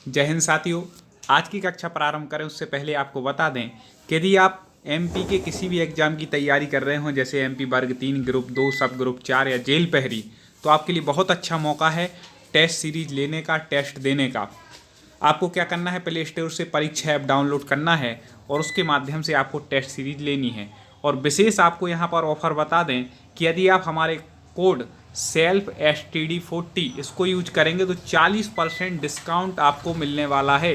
जय हिंद साथियों। आज की कक्षा प्रारंभ करें उससे पहले आपको बता दें कि यदि आप एमपी के किसी भी एग्जाम की तैयारी कर रहे हो, जैसे एमपी वर्ग 3, ग्रुप 2, सब ग्रुप 4 या जेल पहरी, तो आपके लिए बहुत अच्छा मौका है टेस्ट सीरीज लेने का, टेस्ट देने का। आपको क्या करना है, प्ले स्टोर से परीक्षा ऐप डाउनलोड करना है और उसके माध्यम से आपको टेस्ट सीरीज लेनी है। और विशेष आपको यहाँ पर ऑफर बता दें कि यदि आप हमारे कोड सेल्फ STD40 इसको यूज करेंगे तो 40% डिस्काउंट आपको मिलने वाला है।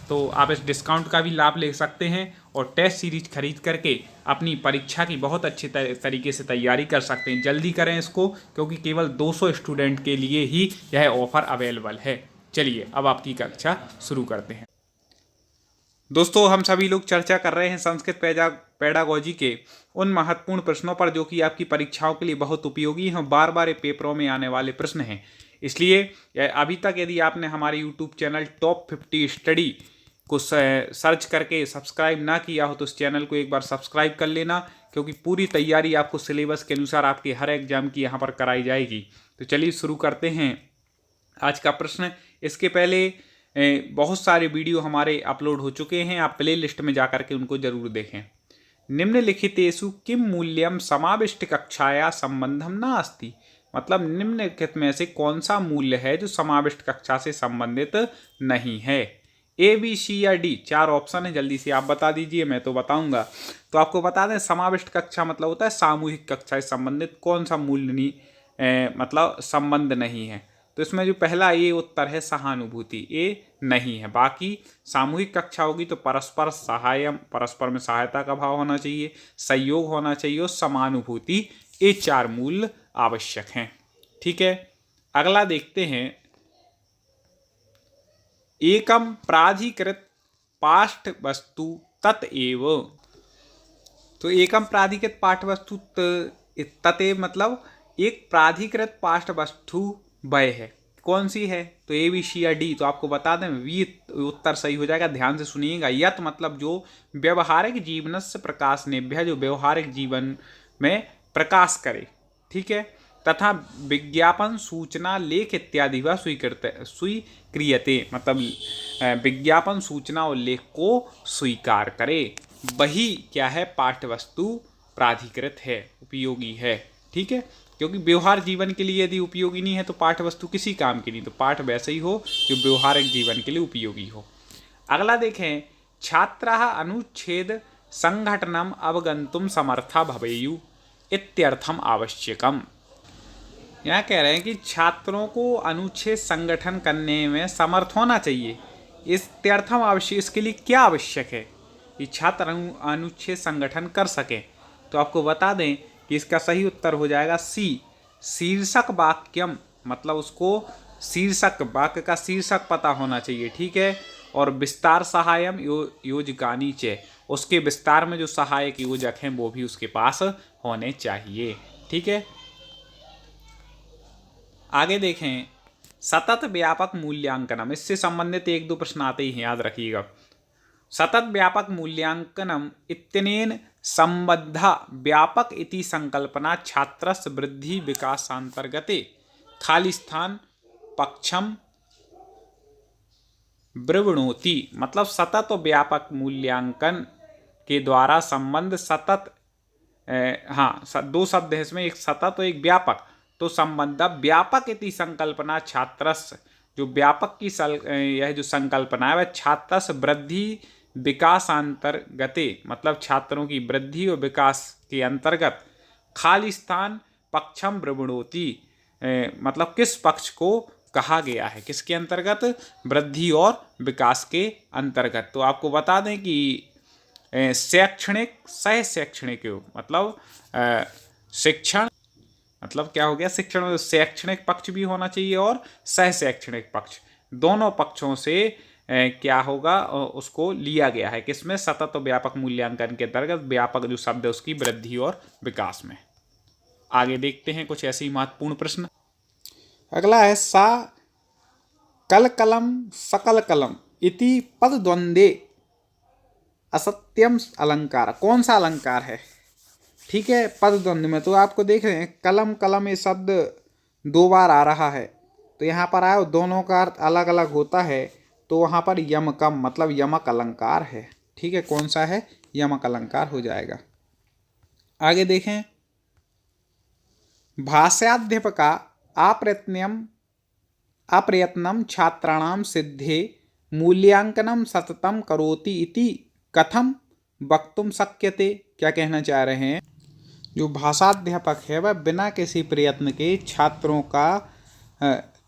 तो आप इस डिस्काउंट का भी लाभ ले सकते हैं और टेस्ट सीरीज खरीद करके अपनी परीक्षा की बहुत अच्छे तरीके से तैयारी कर सकते हैं। जल्दी करें इसको, क्योंकि केवल 200 स्टूडेंट के लिए ही यह ऑफर अवेलेबल है। चलिए अब आपकी कक्षा शुरू करते हैं। दोस्तों, हम सभी लोग चर्चा कर रहे हैं संस्कृत पेडागोजी के उन महत्वपूर्ण प्रश्नों पर जो कि आपकी परीक्षाओं के लिए बहुत उपयोगी हैं, बार बार पेपरों में आने वाले प्रश्न हैं। इसलिए अभी तक यदि आपने हमारे यूट्यूब चैनल टॉप 50 स्टडी को सर्च करके सब्सक्राइब ना किया हो तो इस चैनल को एक बार सब्सक्राइब कर लेना, क्योंकि पूरी तैयारी आपको सिलेबस के अनुसार आपके हर एग्जाम की यहाँ पर कराई जाएगी। तो चलिए शुरू करते हैं आज का प्रश्न। इसके पहले बहुत सारे वीडियो हमारे अपलोड हो चुके हैं, आप प्ले लिस्ट में जाकर के उनको जरूर देखें। निम्नलिखितेषु किम मूल्यम समाविष्ट कक्षाया संबंधम नास्ति, मतलब निम्नलिखित में से कौन सा मूल्य है जो समाविष्ट कक्षा से संबंधित नहीं है। ए, बी, सी या डी, 4 ऑप्शन है, जल्दी से आप बता दीजिए, मैं तो बताऊंगा। तो आपको बता दें, समाविष्ट कक्षा मतलब होता है सामूहिक कक्षा से संबंधित कौन सा मूल्य नहीं मतलब संबंध नहीं है। तो इसमें जो पहला ये उत्तर है सहानुभूति, ये नहीं है। बाकी सामूहिक कक्षा होगी तो परस्पर सहायम, परस्पर में सहायता का भाव होना चाहिए, सहयोग होना चाहिए और समानुभूति, ये 4 मूल्य आवश्यक हैं। ठीक है, अगला देखते हैं। एकम प्राधिकृत पाठ्य वस्तु ततएव, तो एकम प्राधिकृत पाठ्य वस्तु ततएव मतलब एक प्राधिकृत पाठ्य वस्तु वह है, कौन सी है? तो ए, बी, सी या डी। तो आपको बता दें वी उत्तर सही हो जाएगा, ध्यान से सुनिएगा। यत मतलब जो व्यवहारिक जीवन से प्रकाश नेभ्य, जो व्यवहारिक जीवन में प्रकाश करे, ठीक है, तथा विज्ञापन सूचना लेख इत्यादि व स्वीक्रियते, मतलब विज्ञापन सूचना और लेख को स्वीकार करे, वही क्या है, पाठ्य वस्तु प्राधिकृत है, उपयोगी है। ठीक है, क्योंकि व्यवहार जीवन के लिए यदि उपयोगी नहीं है तो पाठ्य वस्तु किसी काम की नहीं। तो पाठ वैसे ही हो जो व्यवहारिक जीवन के लिए उपयोगी हो। अगला देखें, छात्राः अनुच्छेद संघटनम अवगंतुम समर्था भवेयु इत्यर्थम आवश्यकम। यहाँ कह रहे हैं कि छात्रों को अनुच्छेद संगठन करने में समर्थ होना चाहिए, इत्यर्थम आवश्यक, इसके लिए क्या आवश्यक है कि छात्र अनुच्छेद संगठन कर सकें। तो आपको बता दें कि इसका सही उत्तर हो जाएगा सी, शीर्षक वाक्यम, मतलब उसको शीर्षक, वाक्य का शीर्षक पता होना चाहिए। ठीक है, और विस्तार सहायम योजकानी च, उसके विस्तार में जो सहायक योजक हैं वो भी उसके पास होने चाहिए। ठीक है, आगे देखें, सतत व्यापक मूल्यांकनम, इससे संबंधित 1-2 प्रश्न आते ही हैं, याद रखिएगा। सतत व्यापक मूल्यांकनम इत्यनेन संबद्धा व्यापक इति संकल्पना छात्रस्य वृद्धि विकासांतर्गते खाली स्थान पक्षम ब्रवणोति, मतलब सतत और व्यापक मूल्यांकन के द्वारा संबंध सतत, हाँ 2 शब्द है इसमें, एक सतत और एक व्यापक। तो संबंध व्यापक इति संकल्पना छात्रस्य, जो व्यापक की यह जो संकल्पना है वह छात्रस्य वृद्धि विकासांतर्गते, मतलब छात्रों की वृद्धि और विकास के अंतर्गत खाली स्थान पक्षम ब्रवणोति, मतलब किस पक्ष को कहा गया है, किसके अंतर्गत, वृद्धि और विकास के अंतर्गत। तो आपको बता दें कि शैक्षणिक सह शैक्षणिक, मतलब शिक्षण, मतलब क्या हो गया, शिक्षण में शैक्षणिक पक्ष भी होना चाहिए और सह शैक्षणिक पक्ष, दोनों पक्षों से क्या होगा, उसको लिया गया है किसमें, सतत और व्यापक मूल्यांकन के अंतर्गत, व्यापक जो शब्द है उसकी वृद्धि और विकास में। आगे देखते हैं कुछ ऐसे ही महत्वपूर्ण प्रश्न। अगला है, सा कल कलम सकल कलम इति पद द्वंद्वे असत्यम अलंकार, कौन सा अलंकार है? ठीक है, पद द्वंद्व में तो आपको देख रहे हैं कलम कलम ये शब्द 2 बार आ रहा है, तो यहाँ पर आया दोनों का अर्थ अलग अलग होता है, तो वहाँ पर यमकम मतलब यमक अलंकार है। ठीक है, कौन सा है? यमक अलंकार हो जाएगा। आगे देखें, भाष्याध्यापका अप्रयत्नं छात्राणां सिद्धे मूल्यांकनं सततं करोति इति कथम वक्तुम शक्यते। क्या कहना चाह रहे हैं? जो भाषाध्यापक है वह बिना किसी प्रयत्न के छात्रों का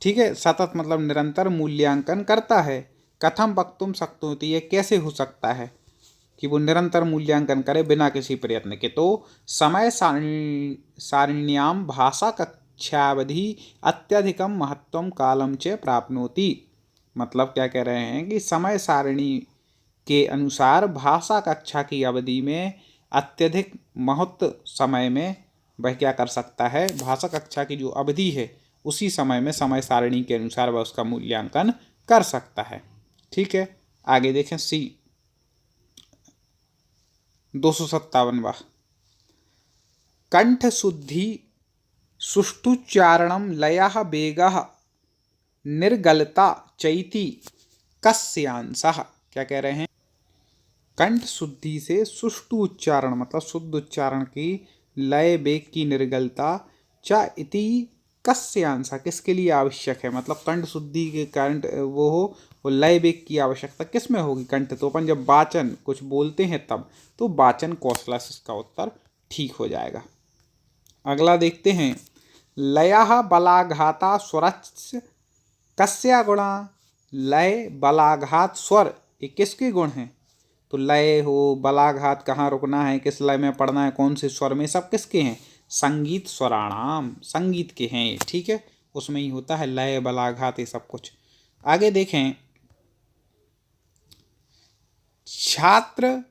ठीक है सतत मतलब निरंतर मूल्यांकन करता है। कथम वक्तुम शक्नोति, ये कैसे हो सकता है कि वो निरंतर मूल्यांकन करे बिना किसी प्रयत्न के? तो समय सारिण्याम भाषा कक्षावधि अत्यधिकम महत्वम कालम च प्राप्नोति। मतलब क्या कह रहे हैं कि समय सारिणी के अनुसार भाषा कक्षा की अवधि में अत्यधिक महत्व समय में वह क्या कर सकता है? भाषा कक्षा की जो अवधि है उसी समय में समय सारिणी के अनुसार वह उसका मूल्यांकन कर सकता है। ठीक है, आगे देखें सी 257वां, कंठ शुद्धि सुष्ठुच्चारणम लयः वेगः निर्गलता चैति कस्यांशः। क्या कह रहे हैं? कंठ शुद्धि से सुष्ठु उच्चारण मतलब शुद्ध उच्चारण की, लय वेग की निर्गलता, च इति कस्यांशः किसके लिए आवश्यक है? मतलब कंठ शुद्धि के कारण वो हो, और लय वेग की आवश्यकता किस में होगी? कंठ तो अपन जब वाचन कुछ बोलते हैं तब, तो वाचन कौशल से इसका उत्तर ठीक हो जाएगा। अगला देखते हैं, लयः बलाघाता स्वरस्य कस्या गुणा। लय बलाघात स्वर ये किसके गुण हैं? तो लय हो, बलाघात, कहाँ रुकना है, किस लय में पढ़ना है, कौन से स्वर में, सब किसके हैं? संगीत स्वराणाम, संगीत के हैं। ठीक है, उसमें ही होता है लय बलाघात ये सब कुछ। आगे देखें, छात्र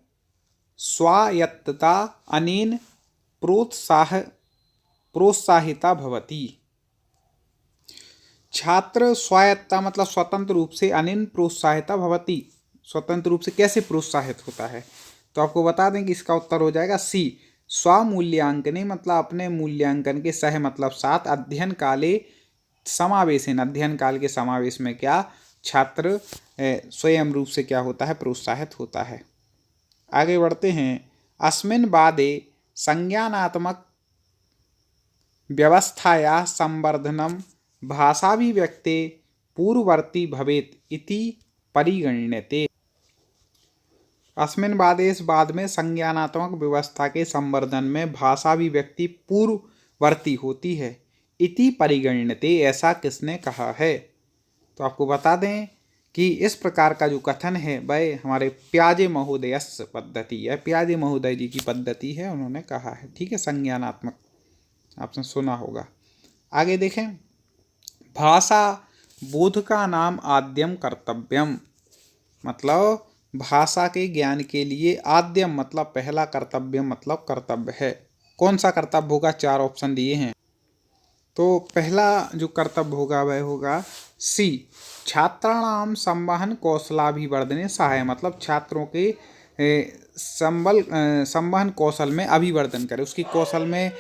स्वायत्तता अनेन प्रोत्साहिता भवति। छात्र स्वायत्ता मतलब स्वतंत्र रूप से, अनेन प्रोत्साहिता भवति स्वतंत्र रूप से कैसे प्रोत्साहित होता है? तो आपको बता दें कि इसका उत्तर हो जाएगा सी स्वमूल्यांकने मतलब अपने मूल्यांकन के सह मतलब साथ, अध्ययन काले समावेशन अध्ययन काल के समावेश में क्या छात्र स्वयं रूप से क्या होता है? प्रोत्साहित होता है। आगे बढ़ते हैं, अस्मिन् वादे संज्ञानात्मक व्यवस्थाया संवर्धनम भाषाभिव्यक्ते पूर्ववर्ती भवेत् इति परिगण्यते। अस्मिन् वादे इस बाद में संज्ञानात्मक व्यवस्था के संवर्धन में भाषाभिव्यक्ति पूर्ववर्ती होती है। इति परिगण्यते ऐसा किसने कहा है? तो आपको बता दें कि इस प्रकार का जो कथन है वह हमारे प्याजे महोदयस्य पद्धति है, प्याजे महोदय जी की पद्धति है, उन्होंने कहा है। ठीक है, संज्ञानात्मक आपने सुना होगा। आगे देखें, भाषा बोध का नाम आद्यम कर्तव्यम मतलब भाषा के ज्ञान के लिए आद्यम मतलब पहला, कर्तव्य मतलब कर्तव्य है। कौन सा कर्तव्य होगा? 4 ऑप्शन दिए हैं। तो पहला जो कर्तव्य होगा वह होगा सी छात्राणाम संवहन कौशलाभिवर्धने सहाय मतलब छात्रों के संवहन कौशल में अभिवर्धन करे, उसकी कौशल में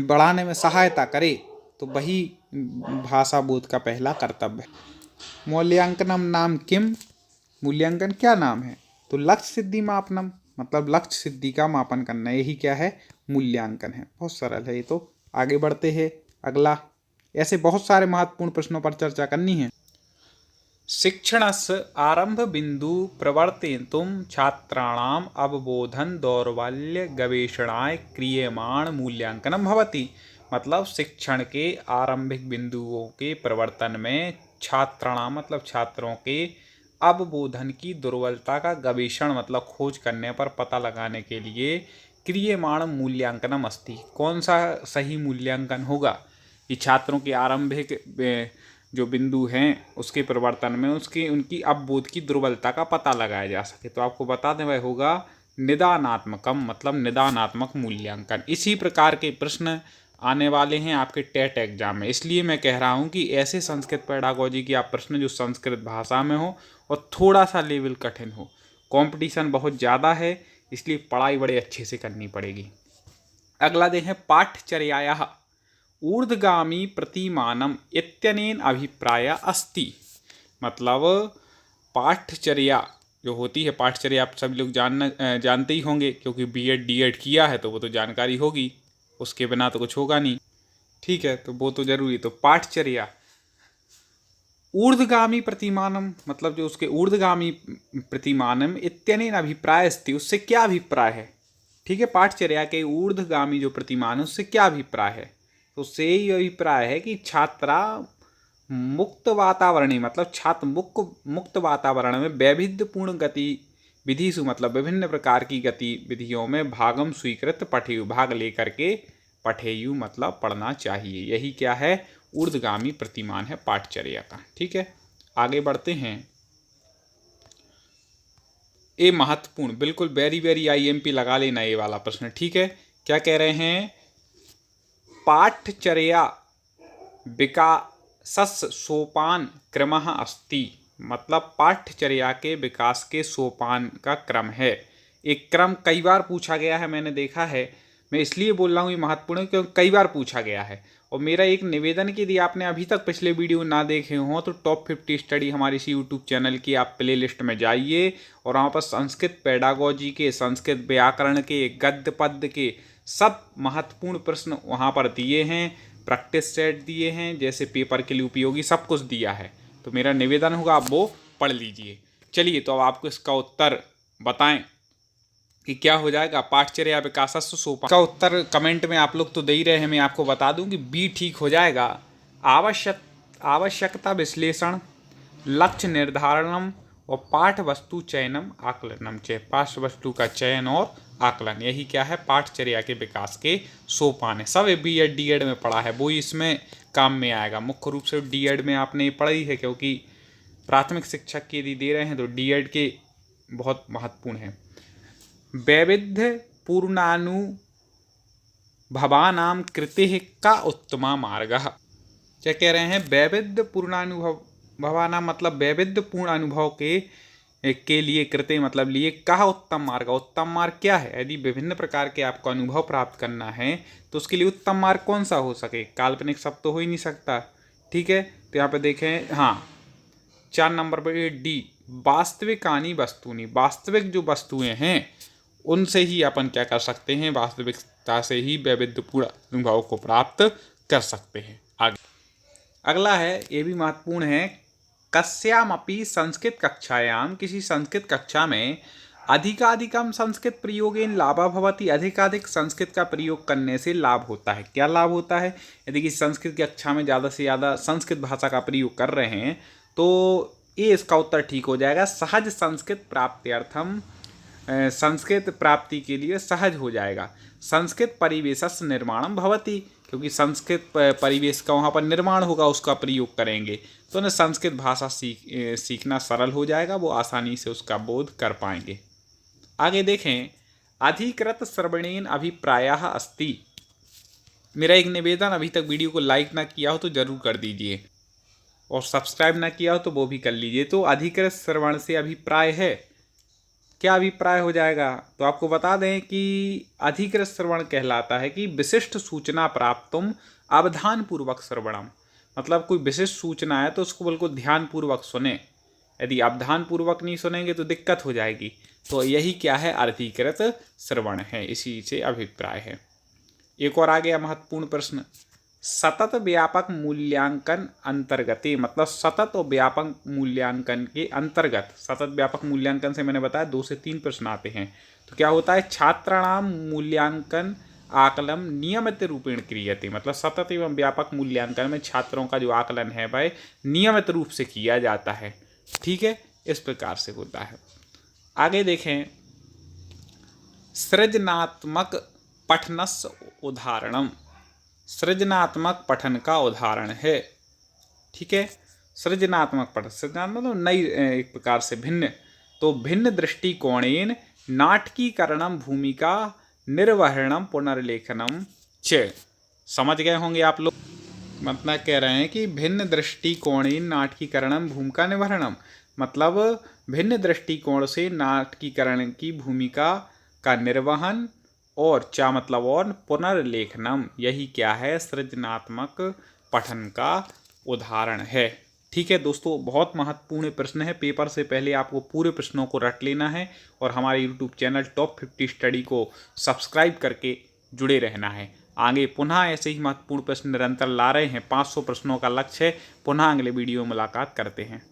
बढ़ाने में सहायता करे, तो वही भाषा बोध का पहला कर्तव्य है। मूल्यांकनम नाम किम, मूल्यांकन क्या नाम है? तो लक्ष्य सिद्धि मापनम मतलब लक्ष्य सिद्धि का मापन करना, यही क्या है? मूल्यांकन है। बहुत सरल है ये तो। आगे बढ़ते हैं, अगला ऐसे बहुत सारे महत्वपूर्ण प्रश्नों पर चर्चा करनी है। शिक्षणस्य आरंभ बिंदु प्रवर्तयितुं छात्राणाम अवबोधन दौर्बल्य गवेषणाय क्रियमाण मूल्यांकनम भवति। मतलब शिक्षण के आरंभिक बिंदुओं के प्रवर्तन में छात्राणाम मतलब छात्रों के अवबोधन की दुर्बलता का गवेषण मतलब खोज करने पर पता लगाने के लिए क्रियमाण मूल्यांकनम अस्ति। कौन सा सही मूल्यांकन होगा कि छात्रों के आरंभिक जो बिंदु हैं उसके प्रवर्तन में उनकी अवबोध की दुर्बलता का पता लगाया जा सके? तो आपको बता दें वह होगा निदानात्मकम मतलब निदानात्मक मूल्यांकन। इसी प्रकार के प्रश्न आने वाले हैं आपके टेट एग्जाम में, इसलिए मैं कह रहा हूं कि ऐसे संस्कृत पेडागोजी की आप प्रश्न जो संस्कृत भाषा में हो और थोड़ा सा लेवल कठिन हो, कंपटीशन बहुत ज़्यादा है, इसलिए पढ़ाई बड़े अच्छे से करनी पड़ेगी। अगला देखें, पाठचर्यायाः ऊर्ध्वगामी प्रतिमानम इत्यनेन अभिप्राय अस्ति। मतलब पाठचर्या जो होती है, पाठचर्या आप सभी लोग जानते ही होंगे, क्योंकि बीएड डीएड किया है तो वो तो जानकारी होगी, उसके बिना तो कुछ होगा नहीं। ठीक है, तो वो तो जरूरी। तो पाठचर्या ऊर्ध्वगामी प्रतिमानम, मतलब जो उसके ऊर्ध्वगामी प्रतिमानम इत्यनेन अभिप्राय अस्ति, उससे क्या अभिप्राय है। ठीक है, पाठचर्या के ऊर्ध्वगामी जो प्रतिमान है उससे क्या अभिप्राय है, तो उससे यही अभिप्राय है कि छात्रा मुक्त वातावरण, मतलब छात्र मुक्त वातावरण में वैविध्यपूर्ण गतिविधिषु, मतलब विभिन्न प्रकार की गतिविधियों में भागम स्वीकृत पठेयु, भाग लेकर के पठेयु मतलब पढ़ना चाहिए। यही क्या है, ऊर्ध्वगामी प्रतिमान है पाठचर्या का। ठीक है, आगे बढ़ते हैं। ये महत्वपूर्ण, बिल्कुल वेरी आईएमपी लगा लेना ये वाला प्रश्न। ठीक है, क्या कह रहे हैं, पाठचर्या विकासस् सोपान क्रमः अस्ति, मतलब पाठचर्या के विकास के सोपान का क्रम है। एक क्रम कई बार पूछा गया है, मैंने देखा है, मैं इसलिए बोल रहा हूँ ये महत्वपूर्ण है क्योंकि कई बार पूछा गया है। और मेरा एक निवेदन कि यदि आपने अभी तक पिछले वीडियो ना देखे हों तो टॉप 50 स्टडी हमारे इसी यूट्यूब चैनल की आप प्ले लिस्ट में जाइए और वहाँ पर संस्कृत पेडागोजी के, संस्कृत व्याकरण के, गद्य पद्य के सब महत्वपूर्ण प्रश्न वहाँ पर दिए हैं, प्रैक्टिस सेट दिए हैं, जैसे पेपर के लिए उपयोगी सब कुछ दिया है। तो मेरा निवेदन होगा आप वो पढ़ लीजिए। चलिए, तो अब आपको इसका उत्तर बताएं कि क्या हो जाएगा। पाठचर्या विकासस्व सोपान का उत्तर कमेंट में आप लोग तो दे ही रहे हैं, मैं आपको बता दूं कि बी ठीक हो जाएगा। आवश्यकता विश्लेषण, लक्ष्य निर्धारणम और पाठ वस्तु चयनम आकलनम, पाठ वस्तु का चयन और आकलन, यही क्या है, पाठचर्या के विकास के सोपान है। सब बीएड डीएड में पढ़ा है, वो ही इसमें काम में आएगा। मुख्य रूप से डीएड में आपने पढ़ी है, क्योंकि प्राथमिक शिक्षक के यदि दे रहे हैं तो डीएड के बहुत महत्वपूर्ण है। वैविध्य पूर्णानुभवानां कृतेः का उत्तमा मार्गः, क्या कह रहे हैं, वैविध्य पूर्णानुभवानां मतलब वैविध्य पूर्ण अनुभव के लिए कृते मतलब लिए, कहा उत्तम मार्ग, उत्तम मार्ग क्या है। यदि विभिन्न प्रकार के आपको अनुभव प्राप्त करना है तो उसके लिए उत्तम मार्ग कौन सा हो सके, काल्पनिक शब्द तो हो ही नहीं सकता। ठीक है, तो यहाँ पे देखें, हाँ 4 नंबर पर डी, वास्तविकानी वस्तुनि, वास्तविक जो वस्तुएं हैं उनसे ही अपन क्या कर सकते हैं, वास्तविकता से ही वैविध्यपूर्ण अनुभव को प्राप्त कर सकते हैं। आगे अगला है, ये भी महत्वपूर्ण है, कस्यामपि संस्कृत कक्षायाम, किसी संस्कृत कक्षा में अधिकाधिकम संस्कृत प्रयोगेन लाभा भवति, अधिकाधिक संस्कृत का प्रयोग करने से लाभ होता है। क्या लाभ होता है, यदि किसी संस्कृत की कक्षा में ज़्यादा से ज़्यादा संस्कृत भाषा का प्रयोग कर रहे हैं तो ये इसका उत्तर ठीक हो जाएगा। सहज संस्कृत प्राप्त्यर्थम, संस्कृत प्राप्ति के लिए सहज हो जाएगा। संस्कृत परिवेशस्य निर्माणम भवति, क्योंकि संस्कृत परिवेश का वहाँ पर निर्माण होगा, उसका प्रयोग करेंगे तो उन्हें संस्कृत भाषा सीखना सरल हो जाएगा, वो आसानी से उसका बोध कर पाएंगे। आगे देखें, अधिकृत श्रवणेन अभिप्रायः अस्ति, मेरा एक निवेदन, अभी तक वीडियो को लाइक ना किया हो तो जरूर कर दीजिए और सब्सक्राइब ना किया हो तो वो भी कर लीजिए। तो अधिकृत श्रवण से अभिप्राय है, क्या अभिप्राय हो जाएगा, तो आपको बता दें कि अधिकृत श्रवण कहलाता है कि विशिष्ट सूचना प्राप्तुम अवधानपूर्वक श्रवणम, मतलब कोई विशिष्ट सूचना है तो उसको बिल्कुल ध्यानपूर्वक सुने, यदि अवधानपूर्वक नहीं सुनेंगे तो दिक्कत हो जाएगी। तो यही क्या है, अधिकृत श्रवण है, इसी से अभिप्राय है। एक और आ गया महत्वपूर्ण प्रश्न, सतत व्यापक मूल्यांकन अंतर्गत, मतलब सतत और व्यापक मूल्यांकन के अंतर्गत, सतत व्यापक मूल्यांकन से मैंने बताया 2 से 3 प्रश्न आते हैं। तो क्या होता है, छात्राणाम मूल्यांकन आकलन नियमित रूपेण क्रियते, मतलब सतत एवं व्यापक मूल्यांकन में छात्रों का जो आकलन है वह नियमित रूप से किया जाता है। ठीक है, इस प्रकार से होता है। आगे देखें, सृजनात्मक पठनस्य उदाहरणम, सृजनात्मक पठन का उदाहरण है। ठीक है, सृजनात्मक पठन, सृजनात्मक मतलब नई, एक प्रकार से भिन्न, तो भिन्न दृष्टिकोणेन नाटकीकरणम भूमिका निर्वहणम पुनर्लेखनम च, समझ गए होंगे आप लोग, मतलब कह रहे हैं कि भिन्न दृष्टिकोणेन नाटकीकरणम भूमिका निर्वहणम, मतलब भिन्न दृष्टिकोण से नाटकीकरण की भूमिका का निर्वहन, और चा मतलब और पुनर्लेखनम, यही क्या है, सृजनात्मक पठन का उदाहरण है। ठीक है दोस्तों, बहुत महत्वपूर्ण प्रश्न है। पेपर से पहले आपको पूरे प्रश्नों को रट लेना है और हमारे यूट्यूब चैनल टॉप 50 स्टडी को सब्सक्राइब करके जुड़े रहना है। आगे पुनः ऐसे ही महत्वपूर्ण प्रश्न निरंतर ला रहे हैं। 500 प्रश्नों का लक्ष्य है। पुनः अगले वीडियो में मुलाकात करते हैं।